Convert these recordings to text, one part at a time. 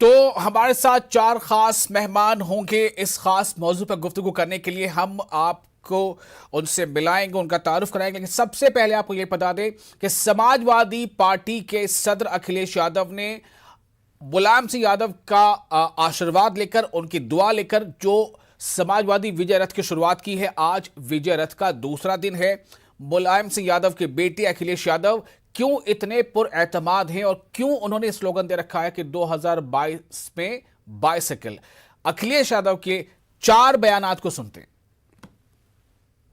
तो हमारे साथ चार खास मेहमान होंगे इस खास मौजू पर गुफ्तगू करने के लिए। हम आपको उनसे मिलाएंगे, उनका तारुफ कराएंगे, लेकिन सबसे पहले आपको ये बता दें कि समाजवादी पार्टी के सदर अखिलेश यादव ने मुलायम सिंह यादव का आशीर्वाद लेकर, उनकी दुआ लेकर जो समाजवादी विजय रथ की शुरुआत की है। आज विजय रथ का दूसरा दिन है। मुलायम सिंह यादव के बेटे अखिलेश यादव क्यों इतने पुरएतमाद हैं और क्यों उन्होंने स्लोगन दे रखा है कि 2022 में बाइसिकल। अखिलेश यादव के 4 बयानात को सुनते हैं।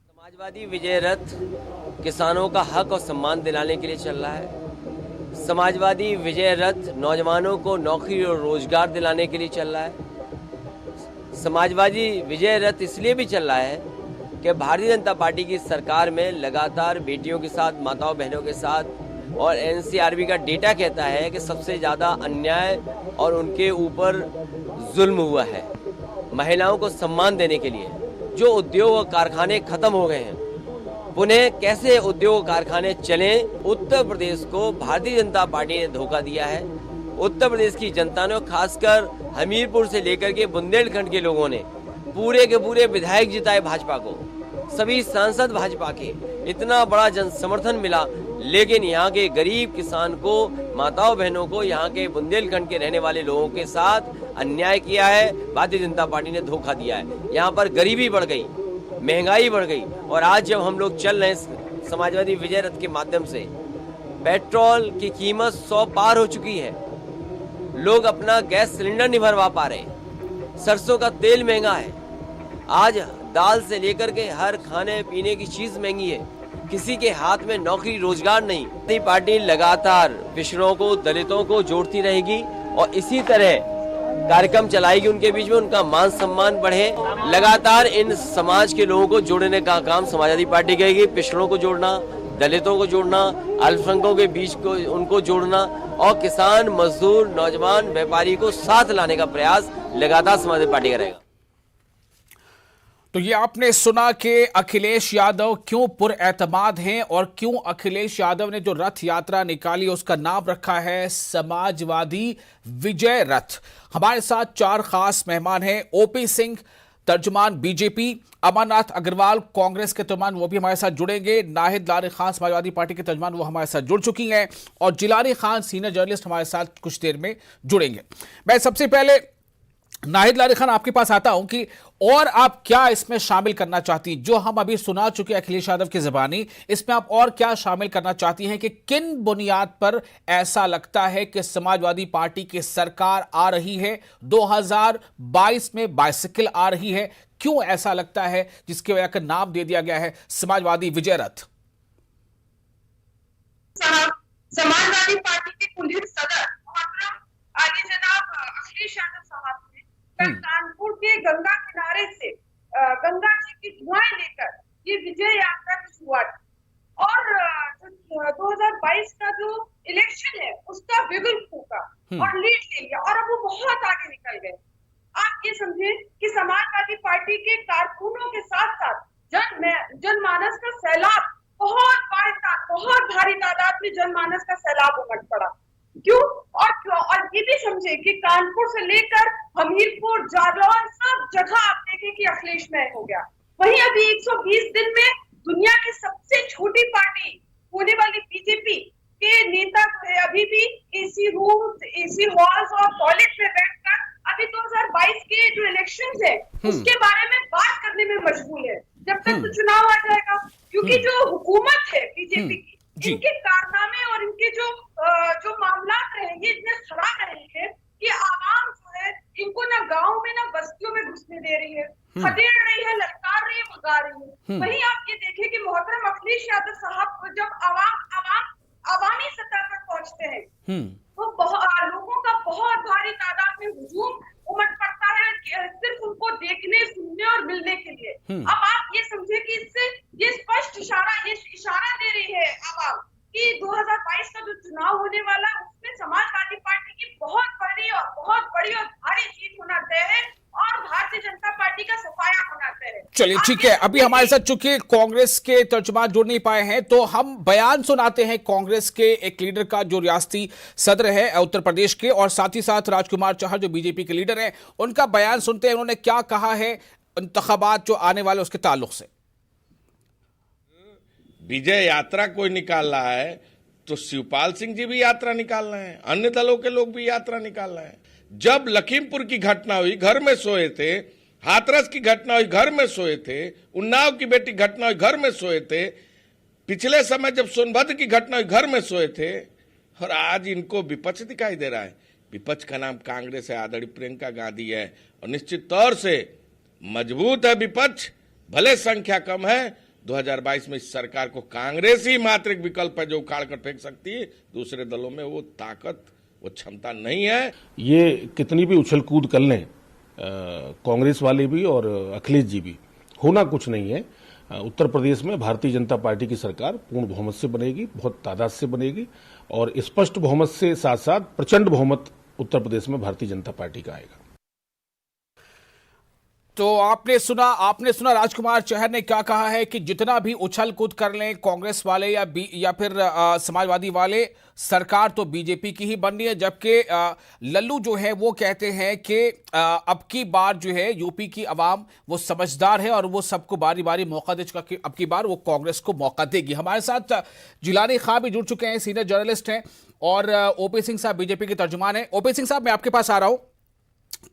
समाजवादी विजय रथ किसानों का हक और सम्मान दिलाने के लिए चल रहा है। समाजवादी विजय रथ नौजवानों को नौकरी और रोजगार दिलाने के लिए चल रहा है। समाजवादी विजय रथ इसलिए भी चल रहा है कि भारतीय जनता पार्टी की सरकार में लगातार बेटियों के साथ, माताओं बहनों के साथ, और एनसीआरबी का डेटा कहता है कि सबसे ज़्यादा अन्याय और उनके ऊपर जुल्म हुआ है। महिलाओं को सम्मान देने के लिए जो उद्योग और कारखाने खत्म हो गए हैं, पुनः कैसे उद्योग कारखाने चलें, उत्तर प्रदेश को भारतीय जनता पार्टी ने धोखा दिया है। उत्तर प्रदेश की जनता ने, खासकर हमीरपुर से लेकर के बुंदेलखंड के लोगों ने पूरे के पूरे विधायक जिताए भाजपा को, सभी सांसद भाजपा के, इतना बड़ा जन समर्थन मिला, लेकिन यहाँ के गरीब किसान को, माताओं बहनों को, यहाँ के बुंदेलखंड के रहने वाले लोगों के साथ अन्याय किया है। भारतीय जनता पार्टी ने धोखा दिया है। यहाँ पर गरीबी बढ़ गई, महंगाई बढ़ गई, और आज जब हम लोग चल रहे हैं समाजवादी विजय रथ के माध्यम से, पेट्रोल की कीमत 100 पार हो चुकी है। लोग अपना गैस सिलेंडर नहीं भरवा पा रहे, सरसों का तेल महंगा है, आज दाल से लेकर के हर खाने पीने की चीज महंगी है, किसी के हाथ में नौकरी रोजगार नहीं। पार्टी लगातार पिछड़ों को, दलितों को जोड़ती रहेगी और इसी तरह कार्यक्रम चलाएगी, उनके बीच में उनका मान सम्मान बढ़े। लगातार इन समाज के लोगों को जोड़ने का काम समाजवादी पार्टी करेगी। पिछड़ों को जोड़ना, दलितों को जोड़ना, अल्पसंख्यकों के बीच को उनको जोड़ना, और किसान, मजदूर, नौजवान, व्यापारी को साथ लाने का प्रयास लगातार समाजवादी पार्टी करेगा। तो ये आपने सुना कि अखिलेश यादव क्यों पुरएतमाद हैं और क्यों अखिलेश यादव ने जो रथ यात्रा निकाली उसका नाम रखा है समाजवादी विजय रथ। हमारे साथ 4 खास मेहमान हैं। ओपी सिंह, तर्जुमान बीजेपी, अमरनाथ अग्रवाल कांग्रेस के तर्जुमान, वो भी हमारे साथ जुड़ेंगे। नाहिद लारी खान समाजवादी पार्टी के तर्जुमान, वो हमारे साथ जुड़ चुकी हैं, और जिलानी खान सीनियर जर्नलिस्ट हमारे साथ कुछ देर में जुड़ेंगे। मैं सबसे पहले नाहिद लारी खान आपके पास आता हूं कि और आप क्या इसमें शामिल करना चाहती हैं? जो हम अभी सुना चुके अखिलेश यादव की जुबानी, इसमें आप और क्या शामिल करना चाहती हैं कि किन बुनियाद पर ऐसा लगता है कि समाजवादी पार्टी की सरकार आ रही है, 2022 में बाइसिकल आ रही है? क्यों ऐसा लगता है जिसकी वजह का नाम दे दिया गया है समाजवादी विजय रथ? समाजवादी पार्टी के कुलीन सदर आगे जनाब अखिलेश यादव साहब कानपुर के गंगा किनारे से गंगा जी की धुआं लेकर ये विजय यात्रा की शुरुआत, और 2022 का जो इलेक्शन है उसका बिगुल फूका और लीड ले लिया, और अब वो बहुत आगे निकल गए। आप ये समझे कि समाजवादी पार्टी के कारकुनों के साथ साथ जनमानस का सैलाब, बहुत भारी तादाद में जनमानस का सैलाब उमड़ पड़ा। क्यों? और ये भी समझे कि कानपुर से लेकर हमीरपुर, जालौन, सब जगह आप देखें कि अखिलेश मय हो गया। वहीं अभी 120 दिन में दुनिया की सबसे छोटी पार्टी होने वाली बीजेपी के नेता जो है अभी भी एसी रूम्स, एसी हॉल्स और टॉयलेट में बैठकर अभी 2022 के जो इलेक्शंस है उसके बारे में बात करने में मशगूल है। जब तक तो चुनाव आ जाएगा, क्योंकि जो हुकूमत है बीजेपी की, इनके कारनामे और इनके जो मामला रहेंगे इतने खराब रहेंगे कि आवाम जो है इनको ना गांव में ना बस्तियों में घुसने दे रही है, खदेड़ रही है, ललकार रही है, भगा रही है। वहीं आप ये देखें कि मोहतरम अखिलेश यादव साहब जब अवामी सतह पर पहुंचते हैं तो लोगों का बहुत भारी तादाद में हुजूम उमड़ पड़ता है सिर्फ उनको देखने, सुनने और मिलने के लिए। अब आप ये समझे कि इससे ये स्पष्ट इशारा दे रही है आवाम कि 2022 का जो चुनाव होने वाला है उसमें समाजवादी पार्टी की बहुत बड़ी और भारी जीत होना तय है और भारतीय जनता पार्टी का सफाया होना तय है। चलिए ठीक है, अभी हमारे साथ चूंकि कांग्रेस के तर्जुमान जुड़ नहीं पाए हैं तो हम बयान सुनाते हैं कांग्रेस के एक लीडर का जो रियासती सदर है उत्तर प्रदेश के, और साथ ही साथ राजकुमार चाहर जो बीजेपी के लीडर हैं उनका बयान सुनते हैं उन्होंने क्या कहा है इंतखाबात जो आने वाले उसके ताल्लुक से। विजय यात्रा कोई निकाल रहा है तो शिवपाल सिंह जी भी यात्रा निकाल रहे हैं, अन्य दलों के लोग भी यात्रा निकाल रहे हैं। जब लखीमपुर की घटना हुई घर में सोए थे, हाथरस की घटना हुई घर में सोए थे, उन्नाव की बेटी घटना हुई घर में सोए थे, पिछले समय जब सोनभद्र की घटना हुई घर में सोए थे, और आज इनको विपक्ष दिखाई दे रहा है। विपक्ष का नाम कांग्रेस है, आदरणीय प्रियंका गांधी है, और निश्चित तौर से मजबूत है विपक्ष, भले संख्या कम है। 2022 में इस सरकार को कांग्रेस ही मात्र एक विकल्प है जो उखाड़ कर फेंक सकती है, दूसरे दलों में वो ताकत वो क्षमता नहीं है। ये कितनी भी उछल कूद कर लें कांग्रेस वाले भी और अखिलेश जी भी, होना कुछ नहीं है। उत्तर प्रदेश में भारतीय जनता पार्टी की सरकार पूर्ण बहुमत से बनेगी, बहुत तादाद से बनेगी, और स्पष्ट बहुमत से साथ साथ प्रचंड बहुमत उत्तर प्रदेश में भारतीय जनता पार्टी का आएगा। तो आपने सुना राजकुमार चाहर ने क्या कहा है कि जितना भी उछल कूद कर लें कांग्रेस वाले या फिर समाजवादी वाले, सरकार तो बीजेपी की ही बननी है। जबकि लल्लू जो है वो कहते हैं कि अब की बार जो है यूपी की आवाम वो समझदार है और वो सबको बारी बारी मौका दे चुका कि अब की बार वो कांग्रेस को मौका देगी। हमारे साथ जिलानी खां भी जुड़ चुके हैं, सीनियर जर्नलिस्ट हैं, और ओपी सिंह साहब बीजेपी के तर्जुमान हैं। ओपी सिंह साहब, मैं आपके पास आ रहा हूं,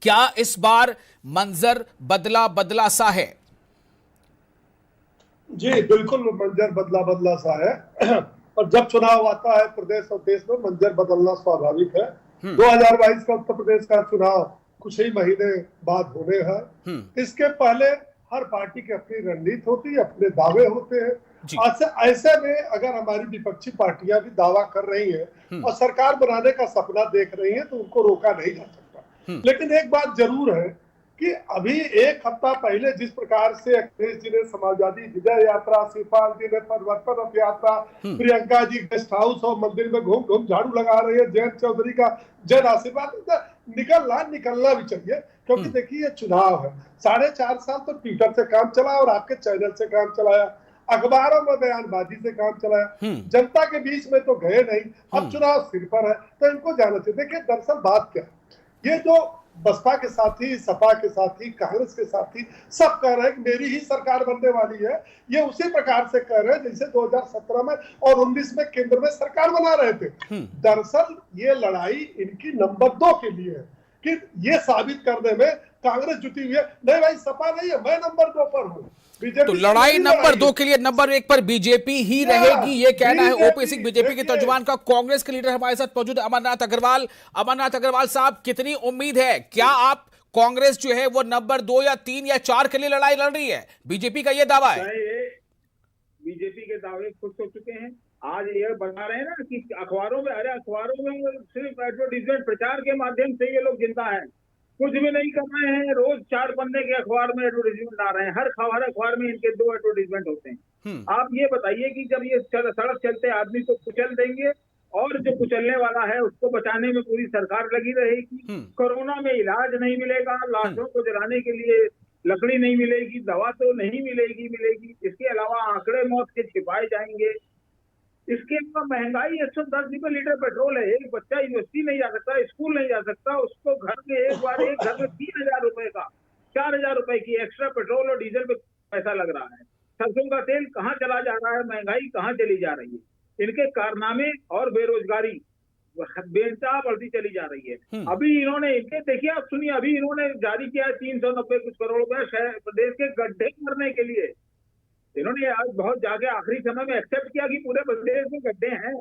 क्या इस बार मंजर बदला सा है? जी बिल्कुल, मंजर बदला सा है। और जब चुनाव आता है प्रदेश और देश में मंजर बदलना स्वाभाविक है। 2022 का उत्तर प्रदेश का चुनाव कुछ ही महीने बाद होने हैं। इसके पहले हर पार्टी की अपनी रणनीति होती है, अपने दावे होते हैं। ऐसे में अगर हमारी विपक्षी पार्टियां भी दावा कर रही हैं और सरकार बनाने का सपना देख रही हैं तो उनको रोका नहीं जा सकता। लेकिन एक बात जरूर है कि अभी एक हफ्ता पहले जिस प्रकार से अखिलेश जी ने समाजवादी विजय यात्रा, शिवपाल जी ने परिवर्तन रथ यात्रा, प्रियंका जी गेस्ट हाउस और मंदिर में घूम घूम झाड़ू लगा रही है, जयंत चौधरी का जन आशीर्वाद, निकलना भी चाहिए। क्योंकि देखिए ये चुनाव है, 4.5 साल तो ट्विटर से काम चला और आपके चैनल से काम चलाया, अखबारों में बयानबाजी से काम चलाया, जनता के बीच में तो गए नहीं। अब चुनाव सिर पर है तो इनको जाना चाहिए। देखिए दरअसल बात क्या है, ये जो बसपा के साथी, सपा के साथी, कांग्रेस के साथी सब कह रहे हैं कि मेरी ही सरकार बनने वाली है, ये उसी प्रकार से कह रहे हैं जैसे 2017 में और 19 में केंद्र में सरकार बना रहे थे। दरअसल ये लड़ाई इनकी नंबर 2 के लिए है कि ये साबित करने में कांग्रेस जुटी हुई है, नहीं भाई सपा नहीं है, मैं नंबर 2 पर हूँ। तो लड़ाई नंबर 2 के लिए नंबर 1 पर बीजेपी ही रहेगी, ये कहना है ओपी सिंह बीजेपी के तर्जुमान का। कांग्रेस के लीडर हमारे साथ मौजूद है अमरनाथ अग्रवाल। अमरनाथ अग्रवाल साहब, कितनी उम्मीद है, क्या आप कांग्रेस जो है वो नंबर 2 या 3 या 4 के लिए लड़ाई लड़ रही है? बीजेपी का ये दावा है। बीजेपी के दावे खुद हो चुके हैं। आज ये बता रहे हैं ना कि अखबारों में सिर्फ एडवर्टाइजमेंट प्रचार के माध्यम से ये लोग जिंदा है, कुछ भी नहीं कर रहे हैं। रोज 4 पन्ने के अखबार में एडवर्टाइजमेंट ला रहे हैं, हर अखबार में इनके 2 एडवर्टाइजमेंट होते हैं। आप ये बताइए कि जब ये सड़क चलते आदमी को कुचल देंगे और जो कुचलने वाला है उसको बचाने में पूरी सरकार लगी रहेगी, कोरोना में इलाज नहीं मिलेगा, लाशों को जलाने के लिए लकड़ी नहीं मिलेगी, दवा तो नहीं मिलेगी। इसके अलावा आंकड़े मौत के छिपाए जाएंगे। इसके अलावा महंगाई 110 रुपए लीटर पेट्रोल है, एक बच्चा यूनिवर्सिटी नहीं जा सकता, स्कूल नहीं जा सकता, उसको घर में एक घर में 3,000 रुपए का 4,000 रुपए की एक्स्ट्रा पेट्रोल और डीजल पे पैसा लग रहा है। सरसों का तेल कहाँ चला जा रहा है, महंगाई कहाँ चली जा रही है। इनके कारनामे और बेरोजगारी बेनचाह बढ़ती चली जा रही है। अभी इन्होंने देखिए आप सुनिए, अभी इन्होंने जारी किया है 390 कुछ करोड़ रुपए प्रदेश के गड्ढे भरने के लिए। इन्होंने आज बहुत जाके आखिरी समय में एक्सेप्ट किया कि पूरे प्रदेश में गड्ढे हैं,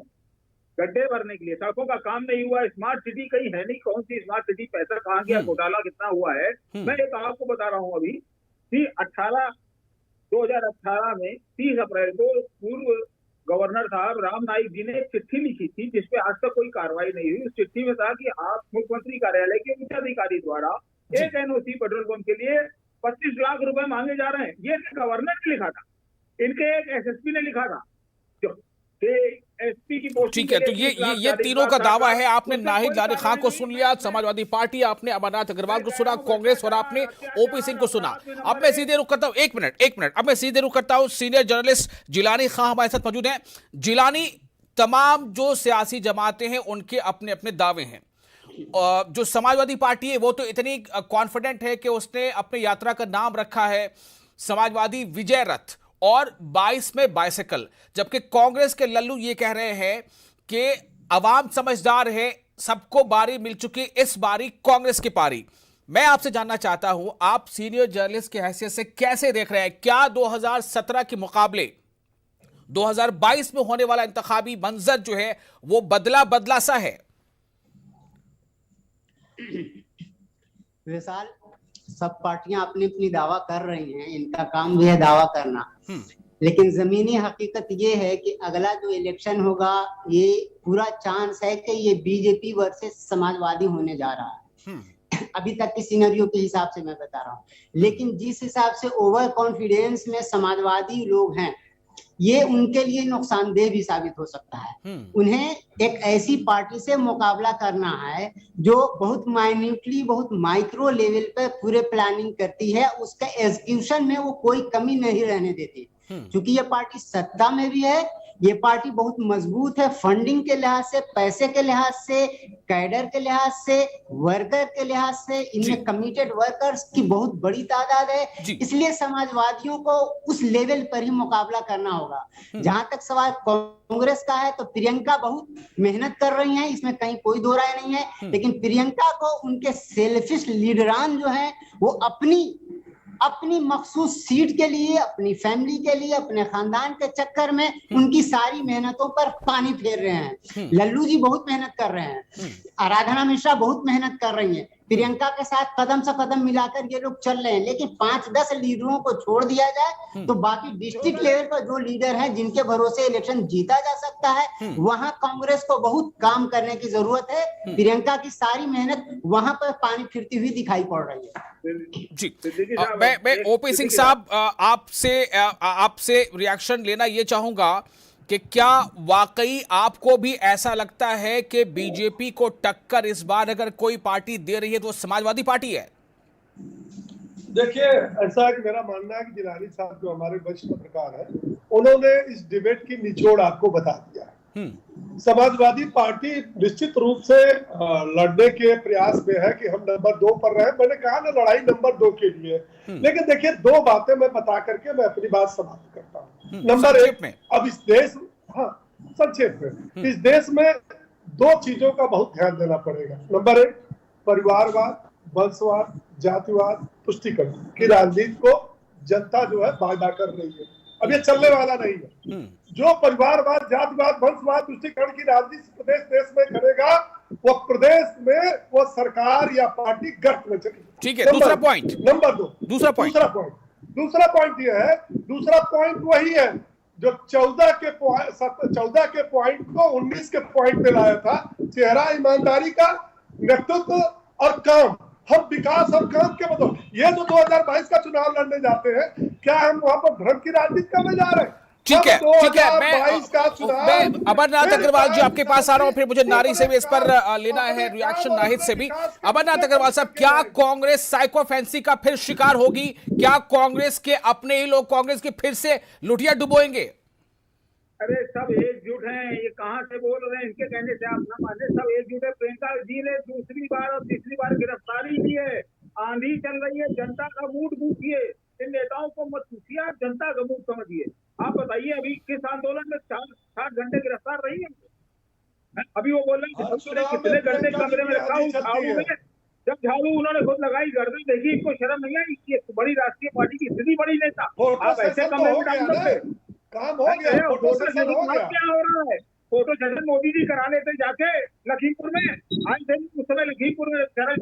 गड्ढे भरने के लिए। सड़कों का काम नहीं हुआ, स्मार्ट सिटी कहीं है नहीं, कौन सी स्मार्ट सिटी, पैसा कहाँ गया, घोटाला कितना हुआ है। मैं एक आपको बता रहा हूँ, अभी 2018 में 30 अप्रैल को पूर्व गवर्नर साहब राम नाईक जी ने एक चिट्ठी लिखी थी जिसपे आज तक कोई कार्रवाई नहीं हुई। उस चिट्ठी में था कि आप मुख्यमंत्री कार्यालय के उच्च अधिकारी द्वारा एक एनओसी पेट्रोल पंप के लिए 25 लाख रुपए मांगे जा रहे हैं। ये गवर्नर ने लिखा था, इनके एक एसएसपी ने लिखा था कि एसपी की पोस्टिंग ठीक है, तो ये तीनों का दावा है। आपने नाहिद लारी खान को सुन लिया, समाजवादी पार्टी, आपने अमरनाथ अग्रवाल को सुना, कांग्रेस, और आपने ओपी सिंह को सुना। अब मैं सीधे रुक करता हूं, एक मिनट, अब मैं सीधे रुक करता हूं, सीनियर जर्नलिस्ट जिलानी खान हमारे साथ मौजूद हैं। जिलानी, तमाम जो सियासी जमातें हैं उनके अपने अपने दावे हैं। जो समाजवादी पार्टी है वो तो इतनी कॉन्फिडेंट है कि उसने अपने यात्रा का नाम रखा है समाजवादी विजय रथ, और 22 में बाइसिकल, जबकि कांग्रेस के लल्लू ये कह रहे हैं कि अवाम समझदार है, सबको बारी मिल चुकी, इस बारी कांग्रेस की पारी। मैं आपसे जानना चाहता हूं, आप सीनियर जर्नलिस्ट की हैसियत से कैसे देख रहे हैं, क्या 2017 के मुकाबले 2022 में होने वाला इंतखाबी मंजर जो है वो बदला सा है? विशाल, सब पार्टियां अपनी अपनी दावा कर रही हैं, इनका काम भी है दावा करना, लेकिन जमीनी हकीकत ये है कि अगला जो इलेक्शन होगा ये पूरा चांस है कि ये बीजेपी वर्सेस समाजवादी होने जा रहा है। अभी तक की सिनेरियो के हिसाब से मैं बता रहा हूँ, लेकिन जिस हिसाब से ओवर कॉन्फिडेंस में समाजवादी लोग हैं, ये उनके लिए नुकसानदेह भी साबित हो सकता है। उन्हें एक ऐसी पार्टी से मुकाबला करना है जो बहुत माइन्यूटली, बहुत माइक्रो लेवल पे पूरे प्लानिंग करती है, उसका एग्जीक्यूशन में वो कोई कमी नहीं रहने देती। क्योंकि ये पार्टी सत्ता में भी है, ये पार्टी बहुत मजबूत है, फंडिंग के लिहाज से, पैसे के लिहाज से, कैडर के लिहाज से, वर्कर के लिहाज से, इनमें कमिटेड वर्कर्स की बहुत बड़ी तादाद है। इसलिए समाजवादियों को उस लेवल पर ही मुकाबला करना होगा। जहां तक सवाल कांग्रेस का है, तो प्रियंका बहुत मेहनत कर रही हैं, इसमें कहीं कोई दो राय नहीं है, लेकिन प्रियंका को उनके सेल्फिश लीडरान जो हैं वो अपनी मखसूस सीट के लिए, अपनी फैमिली के लिए, अपने खानदान के चक्कर में उनकी सारी मेहनतों पर पानी फेर रहे हैं। लल्लू जी बहुत मेहनत कर रहे हैं, आराधना मिश्रा बहुत मेहनत कर रही हैं, प्रियंका के साथ कदम से कदम मिलाकर ये लोग चल रहे हैं। लेकिन 5-10 लीडरों को छोड़ दिया जाए तो बाकी डिस्ट्रिक्ट लेवल पर जो लीडर हैं जिनके भरोसे इलेक्शन जीता जा सकता है, वहां कांग्रेस को बहुत काम करने की जरूरत है। प्रियंका की सारी मेहनत वहां पर पानी फिरती हुई दिखाई पड़ रही है। जी, मैं ओपी सिंह साहब आपसे रिएक्शन लेना ये चाहूंगा कि क्या वाकई आपको भी ऐसा लगता है कि बीजेपी को टक्कर इस बार अगर कोई पार्टी दे रही है तो समाजवादी पार्टी है? देखिए, ऐसा है कि मेरा मानना है कि जिलानी साहब जो हमारे वरिष्ठ पत्रकार हैं, उन्होंने इस डिबेट की निचोड़ आपको बता दिया है। समाजवादी पार्टी निश्चित रूप से लड़ने के प्रयास में है कि हम नंबर 2 पर रहे। मैंने कहा ना, लड़ाई नंबर 2 के लिए। लेकिन देखिए, 2 बातें मैं बता करके मैं अपनी बात समाप्त करता हूँ। नंबर 1, अब इस देश, संक्षेप में, इस देश में 2 चीजों का बहुत ध्यान देना पड़ेगा। नंबर 1, परिवारवाद, वंशवाद, जातिवाद, तुष्टिकरण की राजनीति को जनता जो है वायदा कर रही है। अब ये चलने वाला नहीं है। जो परिवारवाद, जातिवाद, वंशवाद, तुष्टिकरण की राजनीति प्रदेश देश में करेगा, वो प्रदेश में वो सरकार या पार्टी गर्त में चलेगी। ठीक है, दूसरा पॉइंट। नंबर 2, दूसरा पॉइंट ये है, दूसरा पॉइंट वही है जो 14 के पॉइंट को 19 के पॉइंट में लाया था। चेहरा ईमानदारी का, नेतृत्व और काम। हम विकास और काम के मतलब, ये जो 2022 का चुनाव लड़ने जाते हैं, क्या हम वहां पर भ्रम की राजनीति करने जा रहे हैं? ठीक है, मैं अमरनाथ अग्रवाल जी आपके पास आ रहा हूं, फिर मुझे नारी से भी इस पर लेना है रिएक्शन, नाहिद से भी। अमरनाथ अग्रवाल साहब, क्या कांग्रेस साइको फैंसी का फिर शिकार होगी? क्या कांग्रेस के अपने ही लोग कांग्रेस के फिर से लुटिया डुबोएंगे? अरे सब एकजुट हैं, ये कहाँ से बोल रहे हैं? इनके कहने से आप ना माने, सब एकजुट है। प्रियंका जी ने दूसरी बार और तीसरी बार गिरफ्तारी की है। आंधी चल रही है, जनता का मूड पूछिए। इन नेताओं को मत पूछिए, आप जनता का मूड समझिए। आप बताइए, अभी किस आंदोलन में 60 घंटे गिरफ्तार रही है? अभी वो बोल रहे हैं कितने घंटे कमरे में रखा हूँ झाड़ू में। जब झाड़ू उन्होंने खुद लगाई, गर्दन देखी, इनको शर्म नहीं आई? ये बड़ी राष्ट्रीय पार्टी की इतनी बड़ी नेता, आप ऐसे कमरे में डाल सकते? काम हो गया, फोटो सेशन हो गया। क्या हो रहा है? फोटो सेशन मोदी जी करा लेते जाके लखीमपुर में। आज थे उस समय लखीमपुर में चले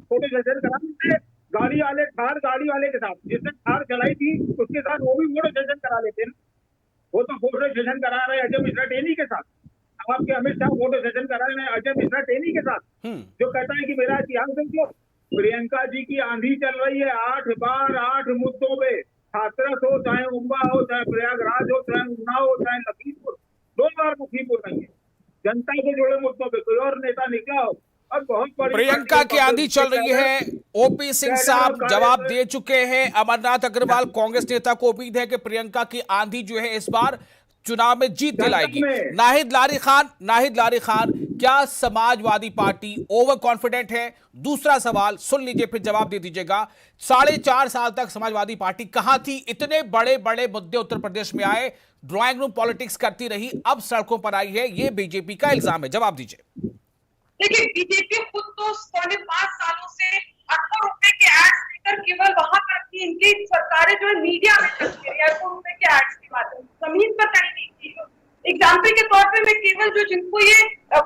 फोटो सेशन करा लेते। गाड़ी वाले, थार गाड़ी वाले के साथ, जिसने थार चलाई थी उसके साथ वो भी फोटो सेशन करा लेते हैं। वो तो फोटो सेशन करा रहे अजय मिश्रा टेनी के साथ। अब आपके अमित शाह फोटो सेशन करा रहे हैं अजय मिश्रा टेनी के साथ, जो कहता है कि मेरा इतिहास देखो। प्रियंका जी की आंधी चल रही है 8 बार 8 मुद्दों पे। हाथरस हो, चाहे उम्बा हो, चाहे प्रयागराज हो, चाहे उन्नाव हो, चाहे लखीमपुर, 2 बार लखीमपुर प्रियंका की आंधी चल रही है। ओपी सिंह साहब जवाब दे चुके हैं। अमरनाथ अग्रवाल कांग्रेस नेता को उम्मीद है कि प्रियंका की आंधी जो है इस बार चुनाव में जीत दिलाएगी। नाहिद लारी खान, क्या समाजवादी पार्टी ओवर कॉन्फिडेंट है? दूसरा सवाल सुन लीजिए, फिर जवाब दे दीजिएगा। 4.5 साल तक समाजवादी पार्टी कहां थी? इतने बड़े बड़े मुद्दे उत्तर प्रदेश में आए, ड्राइंग रूम पॉलिटिक्स करती रही, अब सड़कों पर आई है, यह बीजेपी का इल्जाम है। जवाब दीजिए। देखिए, बीजेपी खुद तो 5.5 सालों से अरबों रुपए के एड्स लेकर केवल वहां तक कि इनकी सरकारें जो है मीडिया में चलती रही, अरबों रुपए के एड्स के माध्यम से, जमीन पर कहीं नहीं थी। एग्जाम्पल के तौर पे मैं केवल जो जिनको ये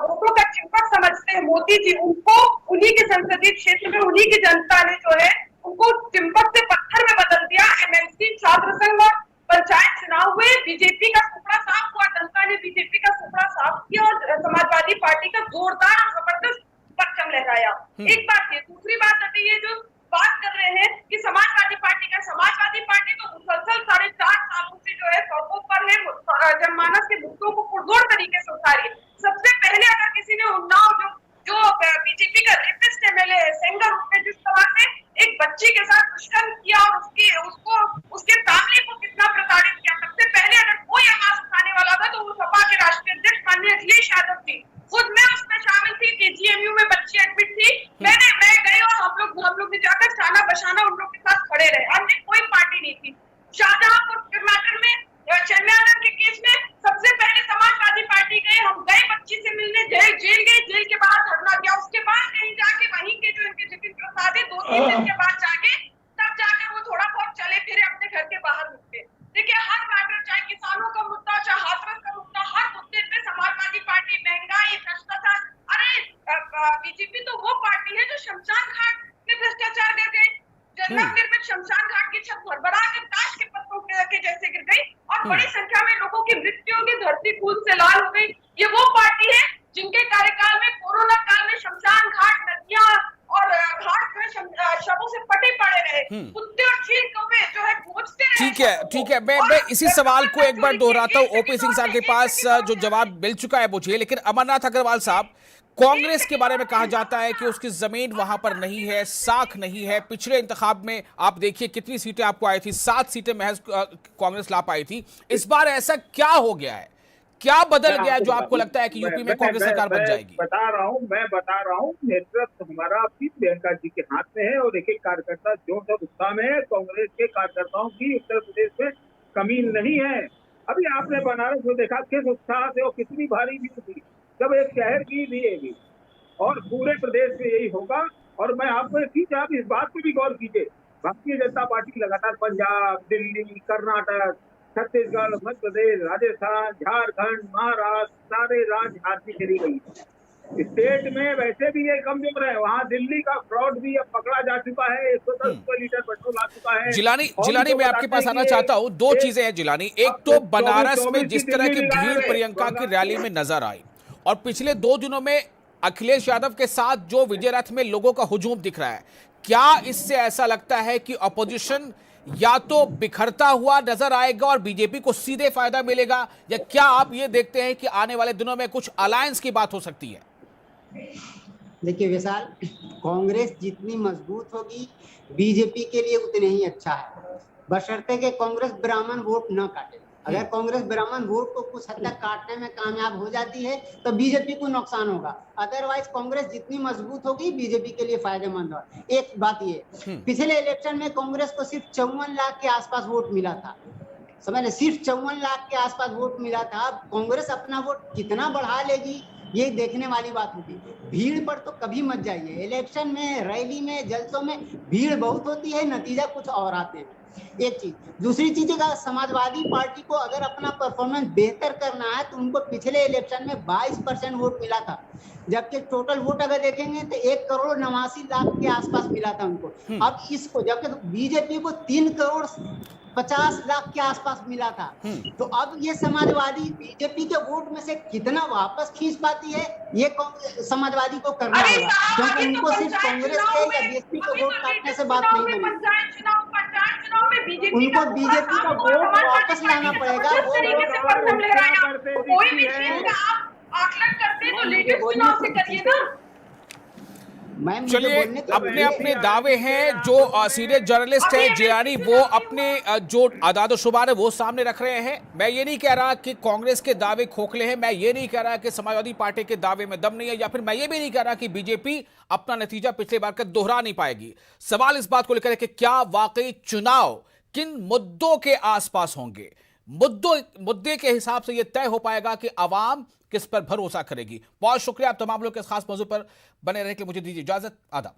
वोटों का चिंपक समझते हैं मोदी जी, उनको उन्हीं के संसदीय क्षेत्र में उन्हीं की जनता ने जो है उनको चिंपक से पत्थर में बदल दिया। एमएनसी, छात्र संघ और पंचायत चुनाव हुए, बीजेपी का सुपड़ा साफ हुआ, जनता ने बीजेपी का सुपड़ा साफ किया और समाजवादी पार्टी का जोरदार और जबरदस्त परचम लहराया। एक बात ये, दूसरी बात अभी ये जो बात कर रहे हैं कि समाजवादी पार्टी तो मुसलसल 4.5 सालों से जो है सड़कों पर है, जनमानस के मुद्दों को पुरजोर तरीके से उठा रही है। सबसे पहले अगर किसी ने उन्नाव जो बीजेपी का रेपिस्ट एमएलए है सेंगर, उसने जिस तरह से एक बच्ची के साथ दुष्कर्म किया और उसके फैमिली को कितना प्रताड़ित किया, सबसे पहले अगर कोई आवाज उठाने वाला था तो वो सपा के राष्ट्रीय अध्यक्ष माननीय अखिलेश यादव थी। खुद मैं उसमें शामिल थी, केजीएमयू में बच्ची एडमिट थी, मैं गई और हम लोग ने जाकर शाना बशाना उन लोग के साथ खड़े रहे। अन्य कोई पार्टी नहीं थी। शाहजहांपुर मैटर में, चन्यानंद के केस में सबसे पहले समाजवादी पार्टी गए, हम गए बच्ची से मिलने, जेल गए, जेल के बाहर धरना दिया, उसके बाद कहीं जाके वहीं के जो इनके जितिन प्रसाद है 2-3 दिन के बाद तब जाकर वो थोड़ा बहुत चले फिरे अपने घर के बाहर रुकते। देखिए, हर मैटर, चाहे किसानों का मुद्दा, चाहे हाथरस का मुद्दा, हर मुद्दे पे समाजवादी पार्टी, महंगाई, भ्रष्टाचार, अरे बीजेपी तो वो पार्टी है जो शमशान घाट में भ्रष्टाचार कर गई, नवनिर्मित शमशान घाट की छत भरभरा कर ताश के पत्तों के जैसे गिर गई और बड़ी संख्या में लोगों की मृत्यु होगी, धरती खून से लाल हो गई। ये वो पार्टी है जिनके कार्यकाल में, कोरोना काल में शमशान घाट, नदियां और घाट में शवों से पटे पड़े रहे, कुत्ते और चील कौवे जो है पहुंचते रहे। ठीक है, मैं इसी सवाल को एक बार दोहराता हूं। ओपी सिंह साहब के पास जो जवाब मिल चुका है मुझे, लेकिन अमरनाथ अग्रवाल साहब, कांग्रेस के बारे में कहा जाता है कि उसकी जमीन वहां पर नहीं है, साख नहीं है। पिछले इंतखाब में आप देखिए कितनी सीटें आपको आई थी, 7 सीटें महज कांग्रेस ला पाई थी। इस बार ऐसा क्या हो गया है, क्या बदल गया है जो आपको लगता है कि यूपी में कांग्रेस सरकार बन जाएगी? मैं बता रहा हूँ नेतृत्व हमारा अपनी प्रियंका जी के हाथ में है और एक एक कार्यकर्ता जोश और उत्साह में है। कांग्रेस के कार्यकर्ताओं की उत्तर प्रदेश में कमी नहीं है। अभी आपने बनारस में देखा किस उत्साह से और कितनी भारी भीड़ थी, जब एक शहर की दिएगी और पूरे प्रदेश में यही होगा। और मैं आपको आप इस बात को भी गौर कीजिए, भारतीय जनता पार्टी लगातार पंजाब, दिल्ली, कर्नाटक, छत्तीसगढ़, मध्य प्रदेश, राजस्थान, झारखंड, महाराष्ट्र, सारे राज्य हाथ में चली गई। स्टेट में वैसे भी ये कमजोर है, वहाँ दिल्ली का फ्रॉड भी अब पकड़ा जा चुका है, 110 लीटर पेट्रोल आ चुका है। जिलानी मैं आपके पास आना चाहता हूँ, दो चीजें हैं जिलानी। एक तो बनारस में जिस तरह की भीड़ प्रियंका की रैली में नजर आई और पिछले 2 दिनों में अखिलेश यादव के साथ जो विजय रथ में लोगों का हुजूम दिख रहा है, क्या इससे ऐसा लगता है कि अपोजिशन या तो बिखरता हुआ नजर आएगा और बीजेपी को सीधे फायदा मिलेगा, या क्या आप ये देखते हैं कि आने वाले दिनों में कुछ अलायंस की बात हो सकती है? देखिए विशाल, कांग्रेस जितनी मजबूत होगी बीजेपी के लिए उतने ही अच्छा है, बशर्ते कि कांग्रेस ब्राह्मण वोट न काटे। अगर कांग्रेस ब्राह्मण वोट को कुछ हद तक काटने में कामयाब हो जाती है तो बीजेपी को नुकसान होगा। अदरवाइज कांग्रेस जितनी मजबूत होगी बीजेपी के लिए फायदेमंद होगा। एक बात ये, पिछले इलेक्शन में कांग्रेस को सिर्फ 54 लाख के आसपास वोट मिला था, समझ ले, सिर्फ 54 लाख के आसपास वोट मिला था। कांग्रेस अपना वोट कितना बढ़ा लेगी ये देखने वाली बात होगी। भीड़ पर तो कभी मत जाइए, इलेक्शन में, रैली में, जलसों में भीड़ बहुत होती है, नतीजा कुछ और आते हैं। एक चीज, दूसरी चीज का, समाजवादी पार्टी को अगर अपना परफॉर्मेंस बेहतर करना है तो उनको पिछले इलेक्शन में 22% वोट मिला था, जबकि टोटल वोट अगर देखेंगे तो 1,89,00,000 के आसपास मिला था उनको। अब इसको जबकि बीजेपी को 3,50,00,000 के आसपास मिला था, तो अब ये समाजवादी बीजेपी के वोट में से कितना वापस खींच पाती है ये समाजवादी को करना होगा, क्योंकि उनको सिर्फ कांग्रेस के या बीजेपी को वोट काटने से बात नहीं बनेगी, उनको बीजेपी का वोट वापस लाना पड़ेगा। कोई भी चीज का आप आकलन करते तो लेटेस्ट चुनाव से करिए ना। मैं मुझे चलिए, बोलने तो अपने दीजिए। अपने दावे हैं। जो सीनियर जर्नलिस्ट है जिलानी, वो अपने जो आदाद शुमार है वो सामने रख रहे हैं। मैं ये नहीं कह रहा कि कांग्रेस के दावे खोखले हैं, मैं ये नहीं कह रहा कि समाजवादी पार्टी के दावे में दम नहीं है, या फिर मैं ये भी नहीं कह रहा कि बीजेपी अपना नतीजा पिछले बार का दोहरा नहीं पाएगी। सवाल इस बात को लेकर है कि क्या वाकई चुनाव किन मुद्दों के आसपास होंगे। मुद्दे के हिसाब से यह तय हो पाएगा कि आवाम किस पर भरोसा करेगी। बहुत शुक्रिया आप तमाम लोग के इस खास मौजू पर बने रहने के लिए। मुझे दीजिए इजाजत। आदाब।